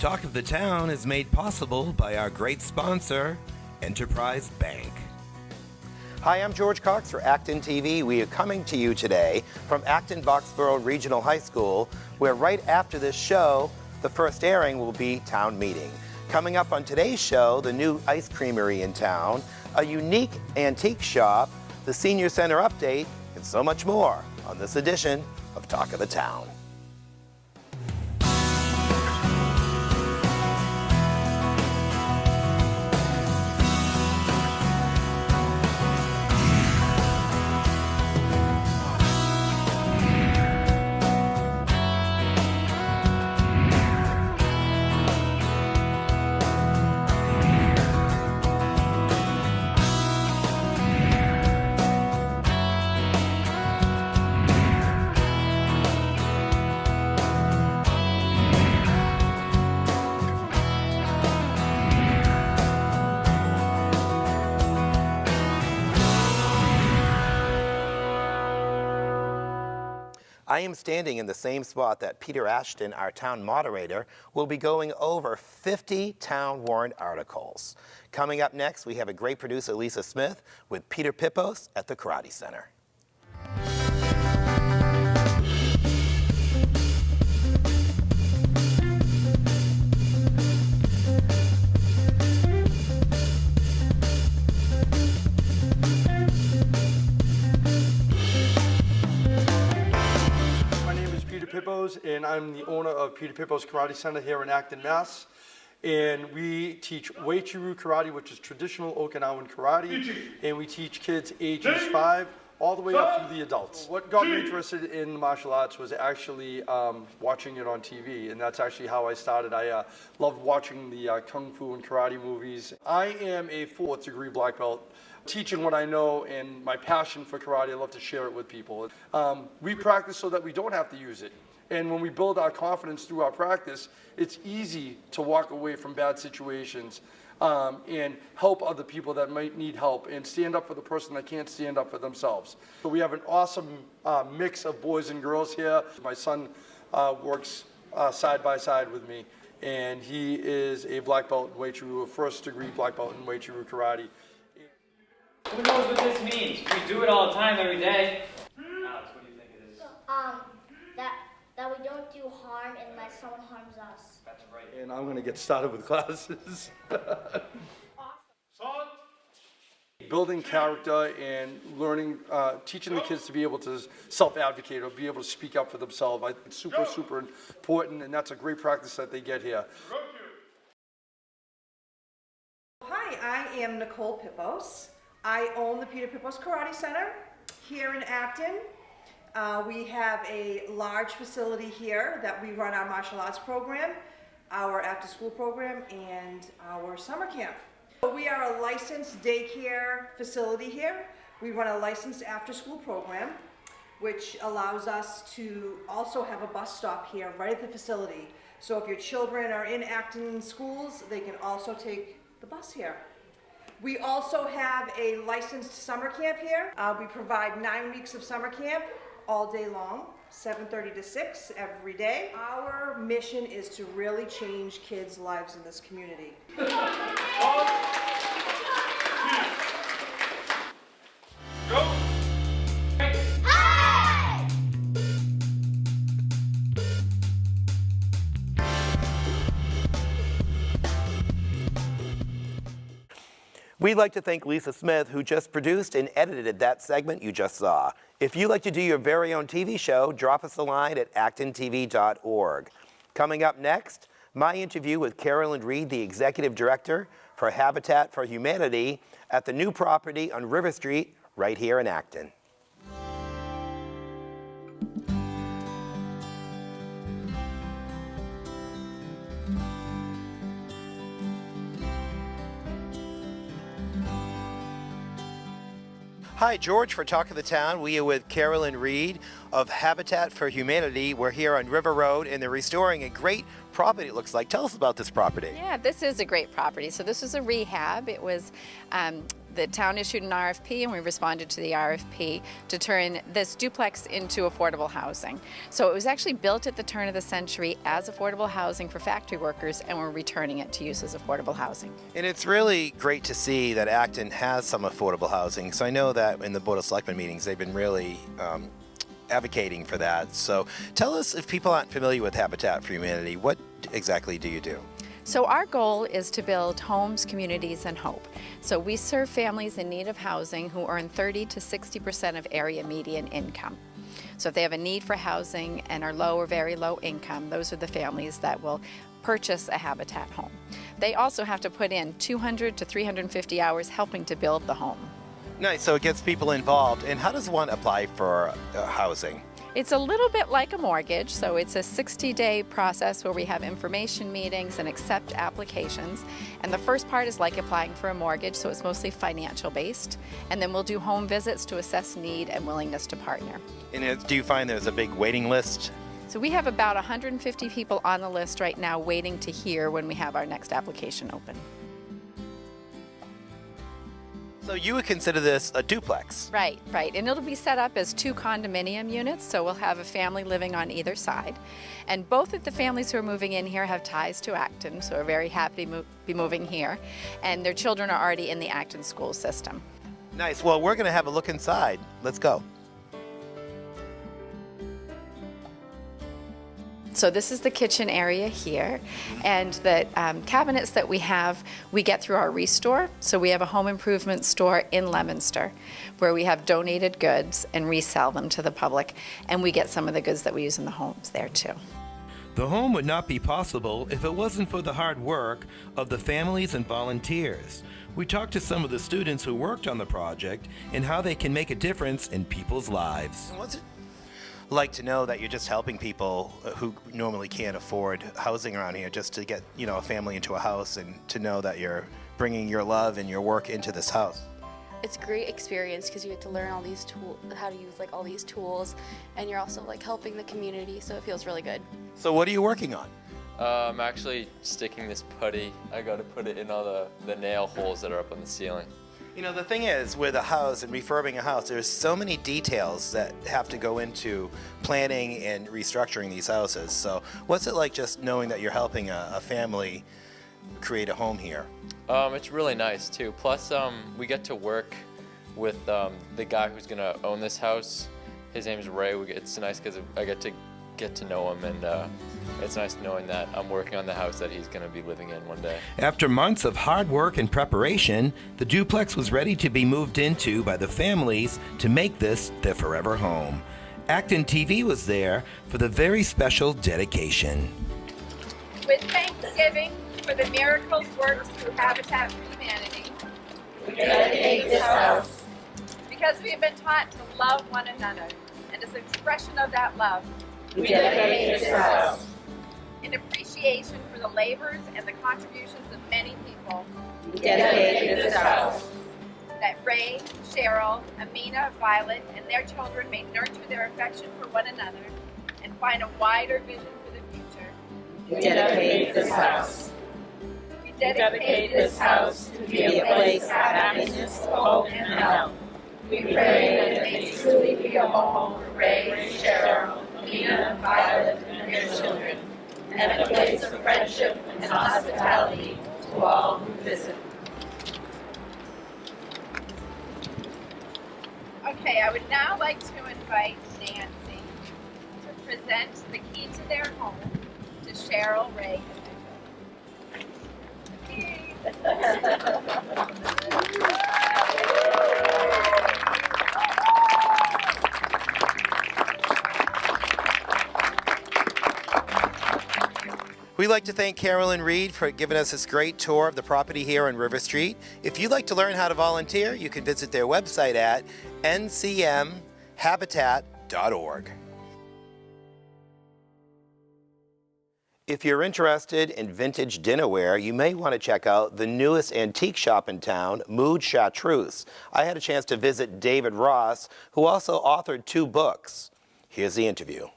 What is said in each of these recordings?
Talk of the Town is made possible by our great sponsor, Enterprise Bank. Hi, I'm George Cox for ActonTV. We are coming to you today from Acton Boxborough Regional High School, where right after this show, the first airing will be Town Meeting. Coming up on today's show, the new ice creamery in town, a unique antique shop, the senior center update, and so much more on this edition of Talk of the Town. I am standing in the same spot that Peter Acton, our town moderator, will be going over 50 town warrant articles. Coming up next, we have a great producer, Lisa Smith, with Peter Pippos at the Karate Center. Pippos, and I'm the owner of Peter Pippos Karate Center here in Acton, Mass. And we teach Wei-Chi-Ryu Karate, which is traditional Okinawan karate, and we teach kids ages 5 all the way up through the adults. What got me interested in martial arts was actually watching it on TV, and that's actually how I started. I loved watching the kung fu and karate movies. I am a 4th degree black belt. Teaching what I know and my passion for karate, I love to share it with people. We practice so that we don't have to use it. And when we build our confidence through our practice, it's easy to walk away from bad situations and help other people that might need help and stand up for the person that can't stand up for themselves. So we have an awesome mix of boys and girls here. My son works side by side with me, and he is a black belt in Wei-Chi-Ryu, a 1st degree black belt in Wei-Chi-Ryu Karate. Who knows what this means? We do it all the time, every day. Alex, what do you think it is? That we don't do harm unless someone harms us. That's right. And I'm going to get started with classes. Awesome. Building character and learning, teaching the kids to be able to self-advocate or be able to speak up for themselves. It's super, super important, and that's a great practice that they get here. Hi, I am Nicole Pippos. I own the Peter Pippos Karate Center here in Acton. We have a large facility here that we run our martial arts program, our after-school program, and our summer camp. We are a licensed daycare facility here. We run a licensed after-school program, which allows us to also have a bus stop here right at the facility. So if your children are in Acton schools, they can also take the bus here. We also have a licensed summer camp here. We provide 9 weeks of summer camp all day long, 7:30 to 6 every day. Our mission is to really change kids' lives in this community. Go! We'd like to thank Lisa Smith, who just produced and edited that segment you just saw. If you'd like to do your very own TV show, drop us a line at ActonTV.org. Coming up next, my interview with Carolyn Reed, the Executive Director for Habitat for Humanity at the new property on River Street right here in Acton. Hi, George for Talk of the Town. We are with Carolyn Reed of Habitat for Humanity. We're here on River Road, and they're restoring a great property, it looks like. Tell us about this property. Yeah, this is a great property. So this was a rehab. It was the town issued an RFP, and we responded to the RFP to turn this duplex into affordable housing. So it was actually built at the turn of the century as affordable housing for factory workers, and we're returning it to use as affordable housing. And it's really great to see that Acton has some affordable housing. So I know that in the Board of Selectmen meetings, they've been really advocating for that. So tell us, if people aren't familiar with Habitat for Humanity, what exactly do you do? So our goal is to build homes, communities, and hope. So we serve families in need of housing who earn 30 to 60% of area median income. So if they have a need for housing and are low or very low income, those are the families that will purchase a Habitat home. They also have to put in 200 to 350 hours helping to build the home. Nice, so it gets people involved. And how does one apply for housing? It's a little bit like a mortgage, so it's a 60-day process where we have information meetings and accept applications. And the first part is like applying for a mortgage, so it's mostly financial based. And then we'll do home visits to assess need and willingness to partner. And do you find there's a big waiting list? So we have about 150 people on the list right now waiting to hear when we have our next application open. So you would consider this a duplex? Right. And it'll be set up as 2 condominium units, so we'll have a family living on either side. And both of the families who are moving in here have ties to Acton, so we're very happy to be moving here. And their children are already in the Acton school system. Nice. Well, we're going to have a look inside. Let's go. So this is the kitchen area here, and the cabinets that we have, we get through our Restore. So we have a home improvement store in Leominster where we have donated goods and resell them to the public, and we get some of the goods that we use in the homes there too. The home would not be possible if it wasn't for the hard work of the families and volunteers. We talked to some of the students who worked on the project and how they can make a difference in people's lives. And what's it like to know that you're just helping people who normally can't afford housing around here, just to get, a family into a house, and to know that you're bringing your love and your work into this house? It's a great experience because you get to learn all these tools, how to use all these tools, and you're also helping the community, so it feels really good. So what are you working on? I'm actually sticking this putty. I got to put it in all the nail holes that are up on the ceiling. The thing is, with a house and refurbing a house, there's so many details that have to go into planning and restructuring these houses. So what's it like just knowing that you're helping a family create a home here? It's really nice too. Plus, we get to work with the guy who's gonna own this house. His name's Ray. It's nice because I get to know him, and it's nice knowing that I'm working on the house that he's going to be living in one day. After months of hard work and preparation, the duplex was ready to be moved into by the families to make this their forever home. ActonTV was there for the very special dedication. With thanksgiving for the miracles worked through Habitat for Humanity, we dedicate this house. Because we have been taught to love one another, and as an expression of that love, we dedicate this house. In appreciation for the labors and the contributions of many people, we dedicate this house. That Ray, Cheryl, Amina, Violet, and their children may nurture their affection for one another and find a wider vision for the future. We dedicate this house. We dedicate this house to be a place of happiness, hope, and health. We pray that it may truly be a home for Ray, Cheryl, Amina, Violet, and their children, and a place of friendship and hospitality to all who visit. Okay, I would now like to invite Nancy to present the key to their home to Cheryl, Ray, and their children. We'd like to thank Carolyn Reed for giving us this great tour of the property here on River Street. If you'd like to learn how to volunteer, you can visit their website at ncmhabitat.org. If you're interested in vintage dinnerware, you may want to check out the newest antique shop in town, Mood Chartreuse. I had a chance to visit David Ross, who also authored 2 books. Here's the interview.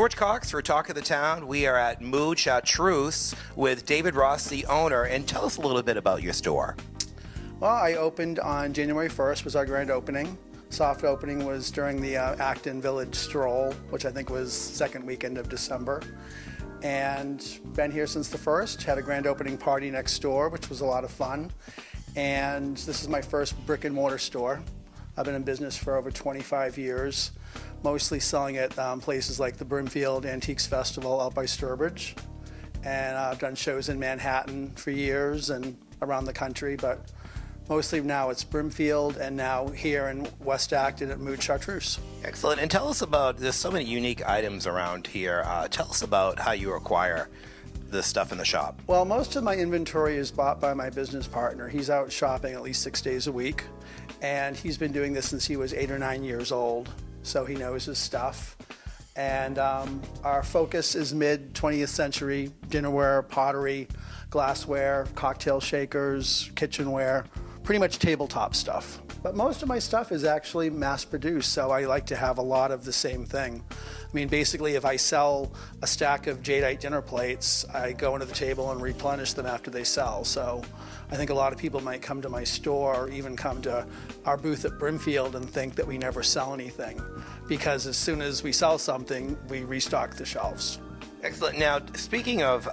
George Cox for Talk of the Town. We are at Mood Chartreuse with David Ross, the owner. And tell us a little bit about your store. Well, I opened on January 1st, was our grand opening. Soft opening was during the Acton Village Stroll, which I think was second weekend of December. And been here since the 1st, had a grand opening party next door, which was a lot of fun. And this is my first brick and mortar store. I've been in business for over 25 years, mostly selling at places like the Brimfield Antiques Festival out by Sturbridge. And I've done shows in Manhattan for years and around the country, but mostly now it's Brimfield and now here in West Acton at Mood Chartreuse. Excellent. And tell us about, there's so many unique items around here. Tell us about how you acquire the stuff in the shop. Well, most of my inventory is bought by my business partner. He's out shopping at least 6 days a week, and he's been doing this since he was 8 or 9 years old, so he knows his stuff. And our focus is mid-20th century dinnerware, pottery, glassware, cocktail shakers, kitchenware, pretty much tabletop stuff. But most of my stuff is actually mass-produced, so I like to have a lot of the same thing. I mean, basically, if I sell a stack of jadeite dinner plates, I go into the table and replenish them after they sell. So I think a lot of people might come to my store or even come to our booth at Brimfield and think that we never sell anything, because as soon as we sell something, we restock the shelves. Excellent. Now, speaking of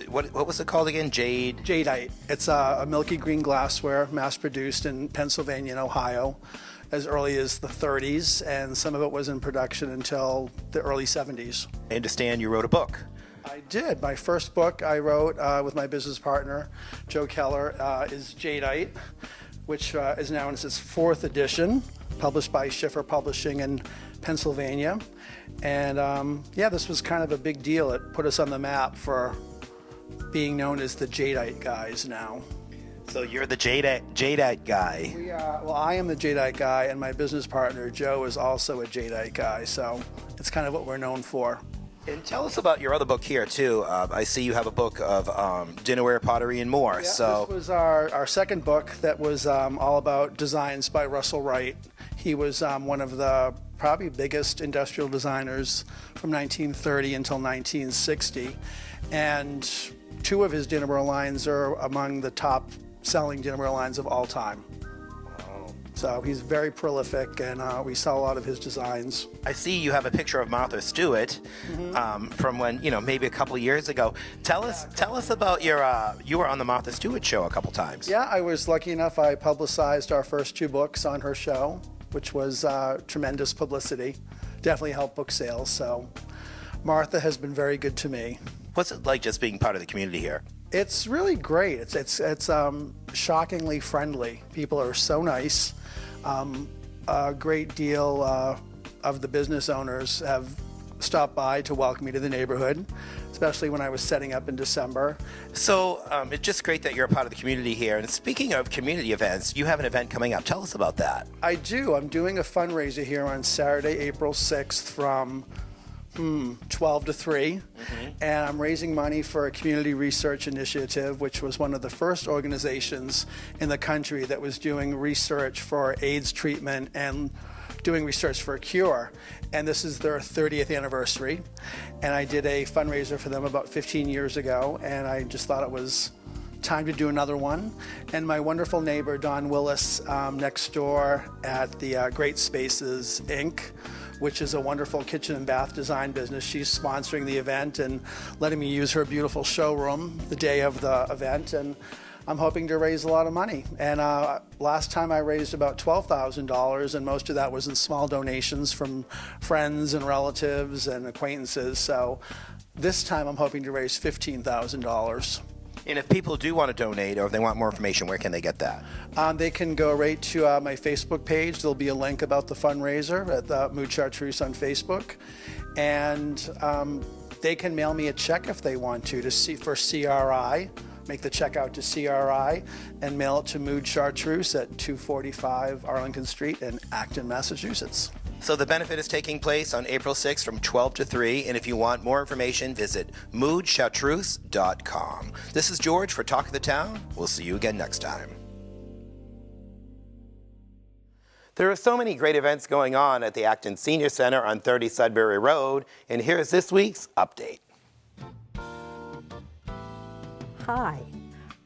what was it called again? Jadeite. It's a milky green glassware, mass-produced in Pennsylvania and Ohio as early as the 30s, and some of it was in production until the early 70s. I understand you wrote a book. I did. My first book I wrote with my business partner, Joe Keller, is Jadeite, which is now in its 4th edition, published by Schiffer Publishing in Pennsylvania. And yeah, this was kind of a big deal. It put us on the map for being known as the Jadeite guys now. So you're the Jadeite guy. Well, I am the Jadeite guy, and my business partner, Joe, is also a Jadeite guy. So it's kind of what we're known for. And tell us about your other book here, too. I see you have a book of dinnerware, pottery, and more. Yeah, so this was our second book that was all about designs by Russell Wright. He was one of the probably biggest industrial designers from 1930 until 1960. And 2 of his dinnerware lines are among the top selling dinnerware lines of all time. Wow. So he's very prolific, and we sell a lot of his designs. I see you have a picture of Martha Stewart from when, maybe a couple of years ago. Tell us about your, you were on the Martha Stewart show a couple times. Yeah, I was lucky enough. I publicized our first 2 books on her show, which was tremendous publicity. Definitely helped book sales. So Martha has been very good to me. What's it like just being part of the community here? It's really great. It's shockingly friendly. People are so nice. A great deal of the business owners have stopped by to welcome me to the neighborhood, especially when I was setting up in December. So it's just great that you're a part of the community here. And speaking of community events, you have an event coming up. Tell us about that. I do. I'm doing a fundraiser here on Saturday, April 6th from 12 to 3, and I'm raising money for a community research initiative, which was one of the first organizations in the country that was doing research for AIDS treatment and doing research for a cure. And this is their 30th anniversary, and I did a fundraiser for them about 15 years ago, and I just thought it was time to do another one. And my wonderful neighbor, Don Willis, next door at the Great Spaces, Inc., which is a wonderful kitchen and bath design business. She's sponsoring the event and letting me use her beautiful showroom the day of the event, and I'm hoping to raise a lot of money. And last time I raised about $12,000, and most of that was in small donations from friends and relatives and acquaintances. So this time I'm hoping to raise $15,000. And if people do want to donate, or if they want more information, where can they get that? They can go right to my Facebook page. There'll be a link about the fundraiser at the Mood Chartreuse on Facebook. And they can mail me a check if they want to see for CRI. Make the check out to CRI and mail it to Mood Chartreuse at 245 Arlington Street in Acton, Massachusetts. So the benefit is taking place on April 6th from 12 to 3, and if you want more information, visit moodchartreuse.com. This is George for Talk of the Town. We'll see you again next time. There are so many great events going on at the Acton Senior Center on 30 Sudbury Road, and here's this week's update. Hi,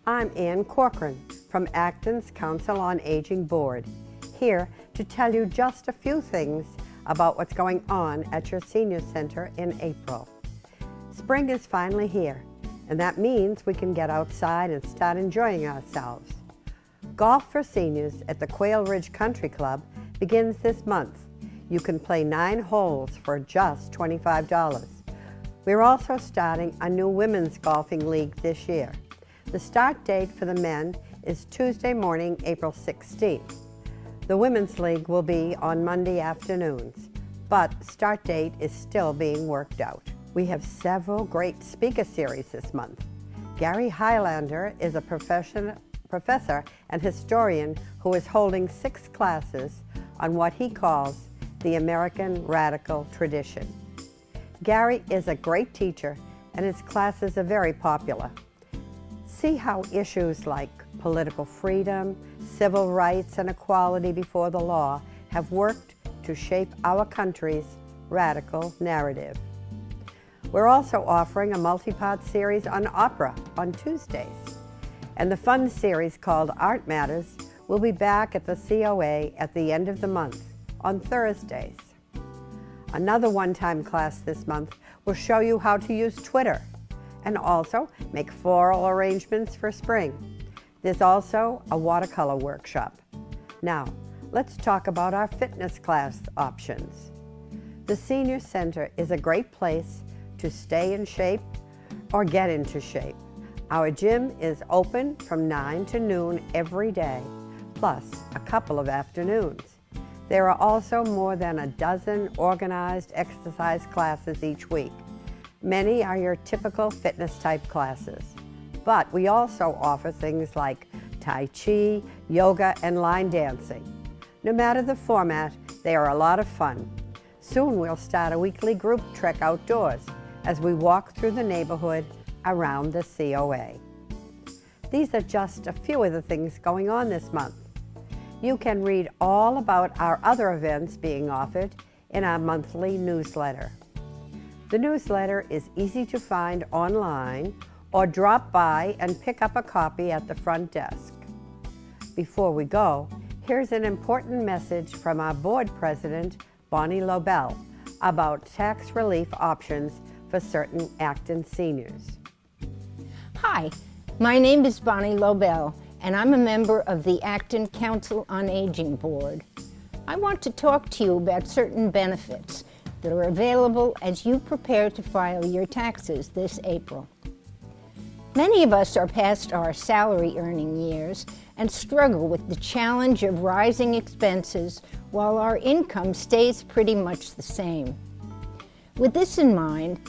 I'm Ann Corcoran from Acton's Council on Aging Board, here to tell you just a few things about what's going on at your senior center in April. Spring is finally here, and that means we can get outside and start enjoying ourselves. Golf for seniors at the Quail Ridge Country Club begins this month. You can play 9 holes for just $25. We're also starting a new women's golfing league this year. The start date for the men is Tuesday morning, April 16th. The women's league will be on Monday afternoons, but start date is still being worked out. We have several great speaker series this month. Gary Highlander is a professor and historian who is holding 6 classes on what he calls the American radical tradition. Gary is a great teacher and his classes are very popular. See how issues like political freedom, civil rights, and equality before the law have worked to shape our country's radical narrative. We're also offering a multi-part series on opera on Tuesdays. And the fun series called Art Matters will be back at the COA at the end of the month on Thursdays. Another one-time class this month will show you how to use Twitter and also make floral arrangements for spring. There's also a watercolor workshop. Now, let's talk about our fitness class options. The Senior Center is a great place to stay in shape or get into shape. Our gym is open from 9 to noon every day, plus a couple of afternoons. There are also more than a dozen organized exercise classes each week. Many are your typical fitness type classes, but we also offer things like Tai Chi, yoga, and line dancing. No matter the format, they are a lot of fun. Soon we'll start a weekly group trek outdoors as we walk through the neighborhood around the COA. These are just a few of the things going on this month. You can read all about our other events being offered in our monthly newsletter. The newsletter is easy to find online or drop by and pick up a copy at the front desk. Before we go, here's an important message from our board president, Bonnie Lobel, about tax relief options for certain Acton seniors. Hi, my name is Bonnie Lobel, and I'm a member of the Acton Council on Aging Board. I want to talk to you about certain benefits that are available as you prepare to file your taxes this April. Many of us are past our salary earning years and struggle with the challenge of rising expenses while our income stays pretty much the same. With this in mind,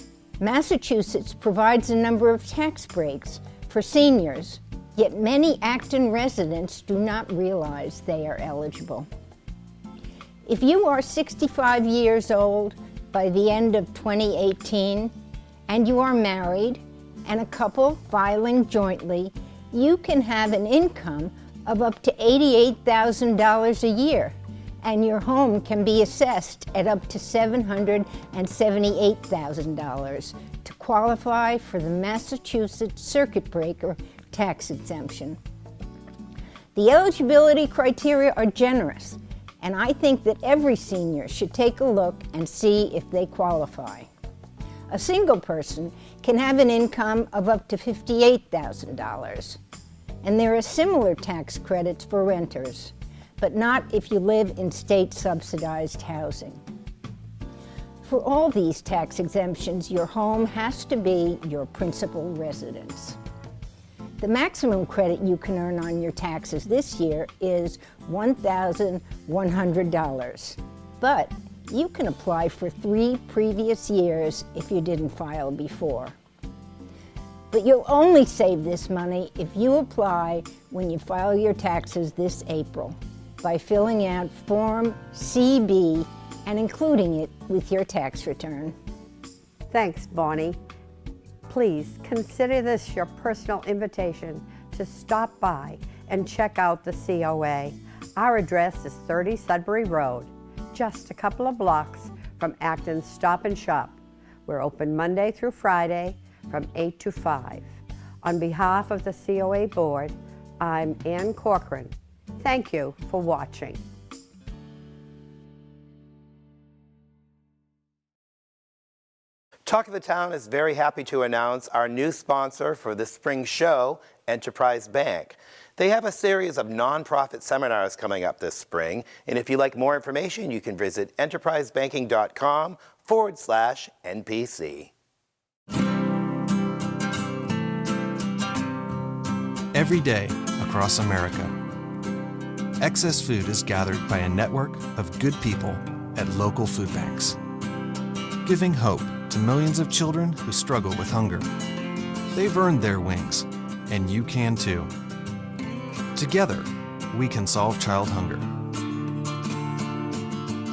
Massachusetts provides a number of tax breaks for seniors, yet many Acton residents do not realize they are eligible. If you are 65 years old by the end of 2018 and you are married and a couple filing jointly, you can have an income of up to $88,000 a year, and your home can be assessed at up to $778,000 to qualify for the Massachusetts Circuit Breaker tax exemption. The eligibility criteria are generous, and I think that every senior should take a look and see if they qualify. A single person can have an income of up to $58,000, and there are similar tax credits for renters, but not if you live in state-subsidized housing. For all these tax exemptions, your home has to be your principal residence. The maximum credit you can earn on your taxes this year is $1,100, but you can apply for 3 previous years if you didn't file before. But you'll only save this money if you apply when you file your taxes this April by filling out Form CB and including it with your tax return. Thanks, Bonnie. Please consider this your personal invitation to stop by and check out the COA. Our address is 30 Sudbury Road, just a couple of blocks from Acton's Stop and Shop. We're open Monday through Friday from 8 to 5. On behalf of the COA Board, I'm Ann Corcoran. Thank you for watching. Talk of the Town is very happy to announce our new sponsor for this spring show, Enterprise Bank. They have a series of nonprofit seminars coming up this spring, and if you'd like more information, you can visit enterprisebanking.com/NPC. Every day across America, excess food is gathered by a network of good people at local food banks, giving hope to millions of children who struggle with hunger. They've earned their wings, and you can too. Together, we can solve child hunger.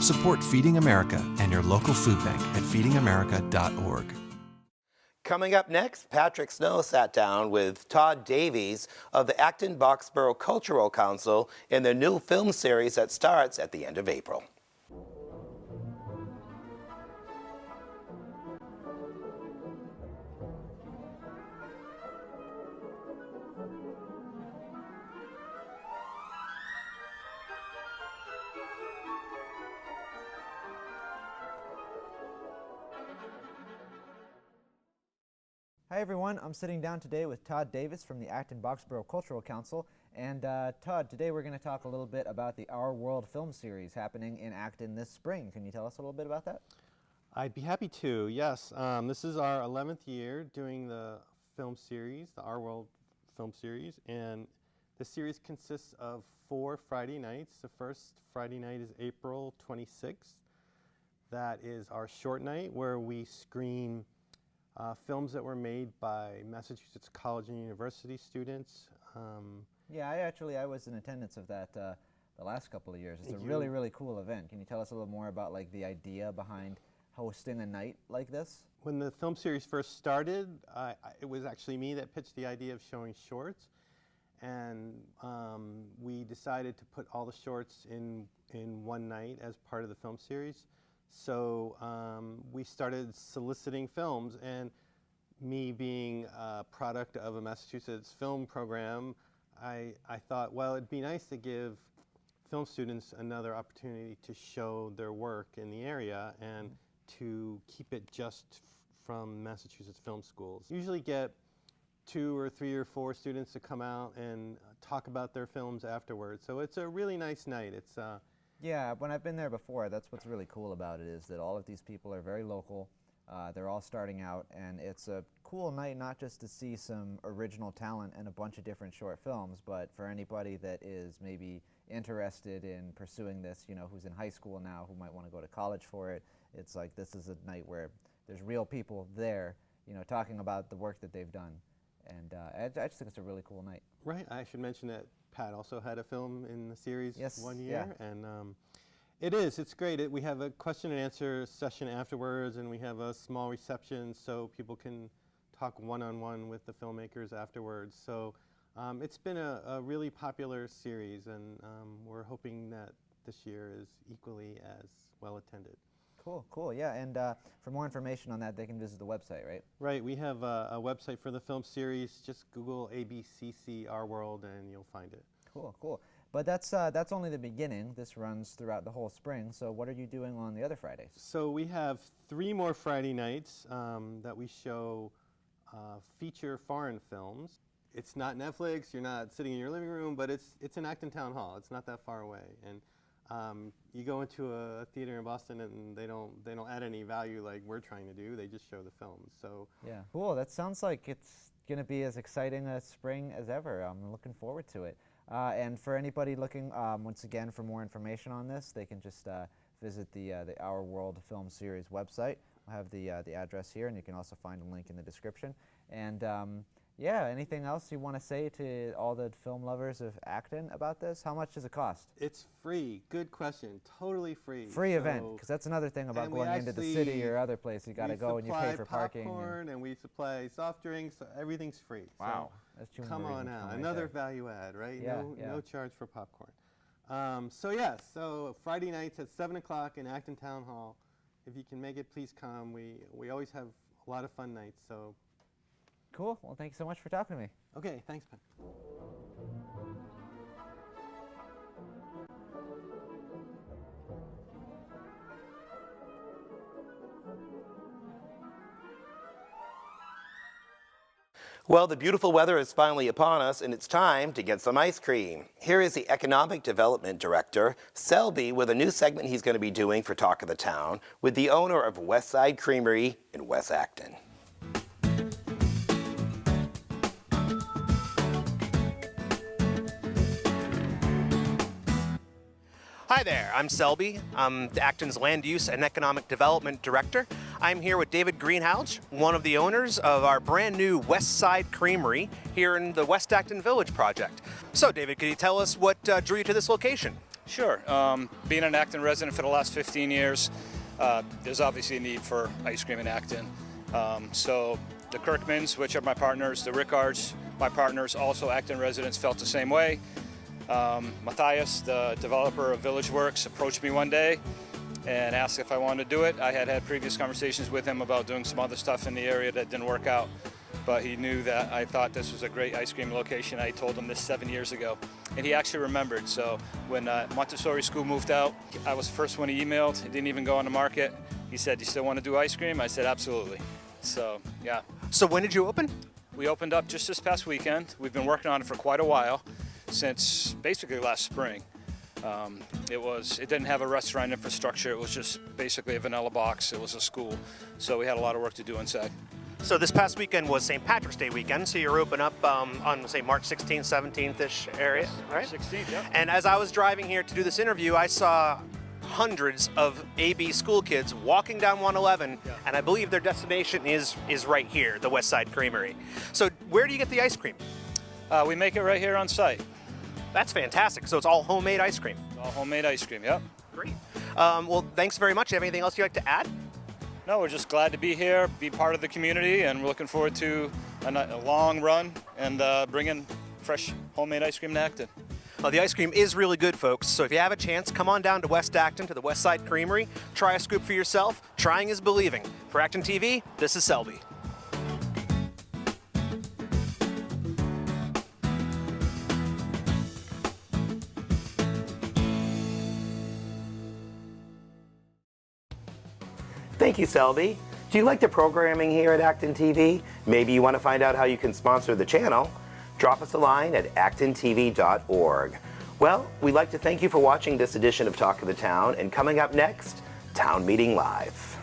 Support Feeding America and your local food bank at feedingamerica.org. Coming up next, Patrick Snow sat down with Todd Davies of the Acton-Boxborough Cultural Council in their new film series that starts at the end of April. Hi everyone, I'm sitting down today with Todd Davis from the Acton-Boxborough Cultural Council. And Todd, today we're going to talk a little bit about the Our World film series happening in Acton this spring. Can you tell us a little bit about that? I'd be happy to, yes. This is our 11th year doing the film series, the Our World film series. And the series consists of 4 Friday nights. The first Friday night is April 26th. That is our short night where we screen films that were made by Massachusetts college and university students. Yeah, I was in attendance of that the last couple of years. It's a really, really cool event. Can you tell us a little more about like the idea behind hosting a night like this? When the film series first started, it was actually me that pitched the idea of showing shorts. And we decided to put all the shorts in one night as part of the film series. So we started soliciting films, and me being a product of a Massachusetts film program, I thought, well, it'd be nice to give film students another opportunity to show their work in the area and to keep it just from Massachusetts film schools. Usually get 2 or 3 or 4 students to come out and talk about their films afterwards. So it's a really nice night. It's yeah, when I've been there before, that's what's really cool about it, is that all of these people are very local. They're all starting out, and it's a cool night not just to see some original talent and a bunch of different short films, but for anybody that is maybe interested in pursuing this, you know, who's in high school now, who might want to go to college for it. It's like this is a night where there's real people there, you know, talking about the work that they've done. And I just think it's a really cool night. Right. I should mention that Pat also had a film in the series one year. Yeah. And it's great. We have a question and answer session afterwards, and we have a small reception so people can talk one-on-one with the filmmakers afterwards. So it's been a really popular series, and we're hoping that this year is equally as well attended. Cool, cool, yeah, and for more information on that, they can visit the website, right? Right, we have a website for the film series. Just Google ABCC Our World and you'll find it. Cool, cool. But that's only the beginning. This runs throughout the whole spring, so what are you doing on the other Fridays? So we have 3 more Friday nights that we show feature foreign films. It's not Netflix, you're not sitting in your living room, but it's in Acton Town Hall. It's not that far away. And you go into a theater in Boston and they don't add any value like we're trying to do. They just show the films. So yeah, cool. That sounds like it's going to be as exciting a spring as ever. I'm looking forward to it. And for anybody looking, once again, for more information on this, they can just visit the Our World Film Series website. I'll have the address here, and you can also find a link in the description. And yeah, anything else you want to say to all the film lovers of Acton about this? How much does it cost? It's free. Good question. Totally free. Free event, because that's another thing about going into the city or other place. You got to go and you pay for parking. We supply popcorn and we supply soft drinks. So everything's free. Wow, so come on out. Another value add, right? Yeah, no charge for popcorn. So yeah, so Friday nights at 7 o'clock in Acton Town Hall. If you can make it, please come. We always have a lot of fun nights. So. Cool. Well, thank you so much for talking to me. Okay, thanks, Ben. Well, the beautiful weather is finally upon us, and it's time to get some ice cream. Here is the Economic Development Director, Selby, with a new segment he's going to be doing for Talk of the Town with the owner of Westside Creamery in West Acton. Hi there, I'm Selby. I'm Acton's Land Use and Economic Development Director. I'm here with David Greenhalgh, one of the owners of our brand new West Side Creamery here in the West Acton Village project. So David, could you tell us what drew you to this location? Sure. Being an Acton resident for the last 15 years, there's obviously a need for ice cream in Acton. So the Kirkmans, which are my partners, the Rickards, my partners, also Acton residents, felt the same way. Matthias, the developer of Village Works, approached me one day and asked if I wanted to do it. I had previous conversations with him about doing some other stuff in the area that didn't work out, but he knew that I thought this was a great ice cream location. I told him this 7 years ago, and he actually remembered. So when Montessori School moved out, I was the first one he emailed. It didn't even go on the market. He said, "You still want to do ice cream?" I said, "Absolutely." So, yeah. So when did you open? We opened up just this past weekend. We've been working on it for quite a while, since basically last spring. It didn't have a restaurant infrastructure. It was just basically a vanilla box. It was a school. So we had a lot of work to do inside. So this past weekend was St. Patrick's Day weekend, so you're open up on, say, March 16th, 17th-ish area, right? 16th, yeah. And as I was driving here to do this interview, I saw hundreds of AB school kids walking down 111, and I believe their destination is right here, the West Side Creamery. So where do you get the ice cream? We make it right here on site. That's fantastic. So it's all homemade ice cream? All homemade ice cream, yep. Great. Well, thanks very much. Do you have anything else you'd like to add? No, we're just glad to be here, be part of the community, and we're looking forward to a long run and bringing fresh homemade ice cream to Acton. Well, the ice cream is really good, folks. So if you have a chance, come on down to West Acton to the West Side Creamery. Try a scoop for yourself. Trying is believing. For Acton TV, this is Selby. Thank you, Selby. Do you like the programming here at Acton TV? Maybe you want to find out how you can sponsor the channel? Drop us a line at actontv.org. Well, we'd like to thank you for watching this edition of Talk of the Town, and coming up next, Town Meeting Live.